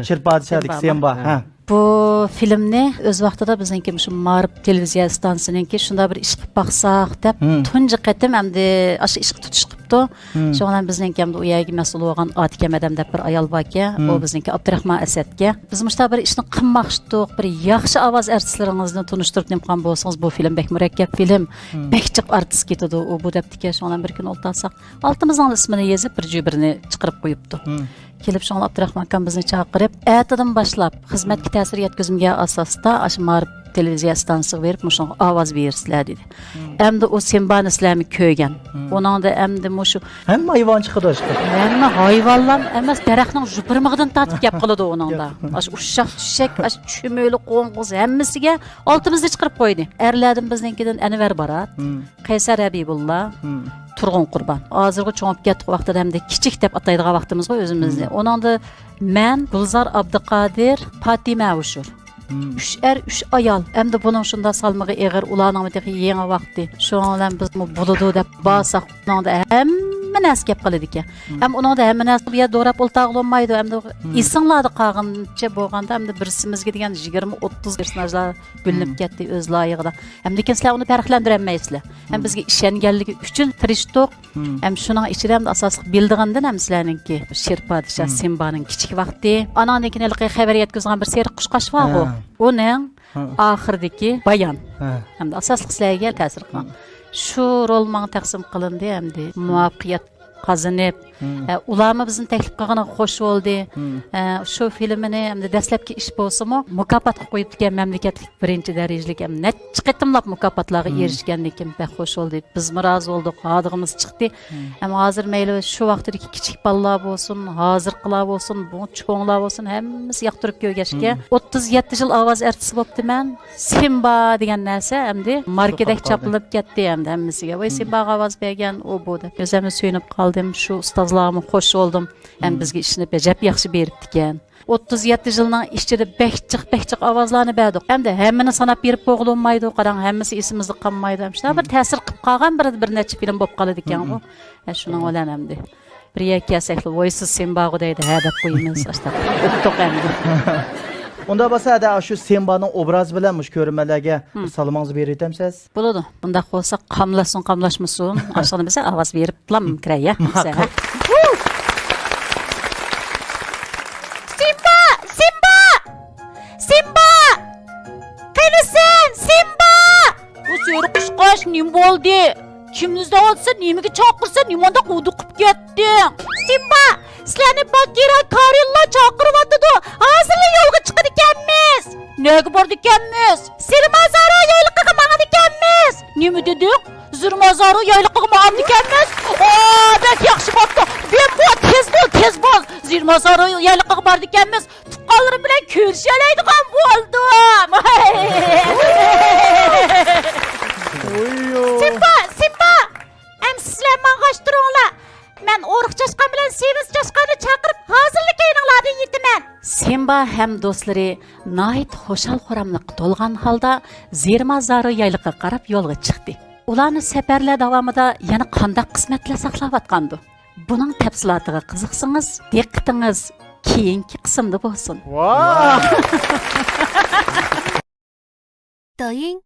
Şirpadişadaki Semba. Ha. Bu filmni öz vaqtida bizniki şu Ma'rif televiziya stansiyaniki shunda bir ish qilib baqsaq deb tunji qatim hamda aşı ish tutish qilibdi. Shundan bizniki hamda u yerga mas'ul bo'lgan Atikam adam deb bir ayol bor ekan. O bizniki Abdurahmon Asadga. Biz mushta bir ishni qilmoqchidik, bir yaxshi ovoz artistlaringizni tunishtirib nemqan bo'lsangiz bu film bek murakkab film. Bek chiq artist ketadi u bu debdiki. Shundan bir kun o'ltasak, altimizning ismini yozib bir jibrini chiqarib qo'yibdi. Kelib şoňla Abdurahmon akam bizni chaqirib, "Ertadan başlap xizmatga ta'sir yetkazimga asosda aşı Ma'rif televiziya stansiyasiga berib, mushun ovoz bersizlar" dedi. Endi o Sembani sizlarni ko'rgan. Onanda endi mushu Hamma hayvon chiqadi aşkı. hamma hayvonlar emas, daraxtning jupirmig'idan tortib gap qiladi onanda. Aşı uşaq, tushak, aşı chumöli qo'ng'iz hammasiga oltimizda chiqarib qo'ydi. Erlardan bizninkidan Anvar Barat, Qaysar Habibullah, Turg'un Qurban. Hozirgi cho'ngib ketdik vaqtida hamda kichik deb ataydigan vaqtimizga o'zimizni. Onanda men Gulzar Abduqodir, Fatima Ushur. 3 ayol. Endi buning shunda salmig'i eg'ir ularning yangi vaqti. Shundan biz bo'ladi deb basaq uningda hamma narsa gap qiladi ekan. Ham uningda hamma narsa bu yer do'rab o'ltag'lanmaydi. Endi isinglarni qag'incha bo'lganda hamda birsimizga degan 20-30 personajlar bo'linib ketdi o'z loyig'ida. Ham lekin sizlar uni farqlantira olmaysizlar. Ham bizga ishonganligi uchun tirishdik. Ham shuning ichida ham asosiy bildigandan ham sizlarningki Sherpadisha Sembaning kichik vaqti. Ananinkini xabar yetkazgan bir seriq qushqash bor. Uning oxiridagi bayon hamda asosli sizlarga ta'sir qilgan. Shu rol menga taqsim qilindi hamda muvaffaqiyat qozonib, ularni bizni taklif qilganiga xush bo'ldi. Shu filmini hamda dastlabki ish bo'lsa-mu, mukofotga qo'yib turgan mamlakatlik birinchi darajalik ham necha qitimlab mukofotlarga erishganlikim bek xush bo'ldi. Biz rozi bo'ldik, xodig'imiz chiqdi. Ammo hozir mayli shu vaqtdagi kichik bolalar bo'lsin, hozirqilar bo'lsin, bu cho'nglar bo'lsin, hammasi yoqtirib ko'rgashga 37 yil ovoz artisti bo'ptiman. Semba degan narsa hamda markadek chopilib ketdi hamda hammasiga. Voy Semba ovoz bergan u bu deb o'zimni suyunib qoldim. Shu ustozlarga xush bo'ldim. Ham bizga ishni bajab yaxshi beribdi ekan. 37 yilning ichida bekchiq ovozlarni berdik. Hamda hammani sanab berib bo'g'ilmaydi, qarang hammasi esimizda qolmaydi. Shunday bir ta'sir qilib qolgan bir necha film bo'lib qoladi ekan bu. Shuning bilan hamda bir yakka asakli voysiz Sembago deydi, ha deb qo'yamiz. Ashta o'tdiq hamda. Onda basada şu Semba'nın obrazı bilen muş görünmelerge salmanızı verirtemsiz? Bo'ladi. Bunda olsa qamlasin, qamlashmasin. Aşağıda mesela ovoz berib plan kiraya. Semba! Qayersan? Semba! Bu seriq qushqash nim bo'ldi? Kimnizda olsa, nimaga chaqirsa, nimanda quduq qilib ketding? Semba! Sizlarni Bakira Karilla chaqiryapti. Hozir yo'lga chiqar ekanmiz. Nega bordi ekanmiz? Sirmazaro yayliqiga mangadi ekanmiz. Nima deding? Zirmazaro yayliqiga mangadi ekanmiz. Bek yaxshi bo'pti. Ben bu tez bo'l. Zirmazaro yayliqiga bordi ekanmiz. Tuqqanlarim bilan ko'rishalaydigan bo'ldim. Simba! Sizlar mang'ashtiringlar. Men o'riq chashqan bilan seviz chashqanni chaqirib hozirlik ayninglardan yetaman. Semba ham do'stlari nihoyat xo'shal-xo'ramliq to'lgan holda Zirmazaro yayliqiga qarab yo'lga chiqdi. Ularni safarlar davomida yana qanday qismatlar saqlayotgandi? Buning tafsilotiga qiziqsangiz, diqqatingiz keyingi qismda bo'lsin. Wow! 抖音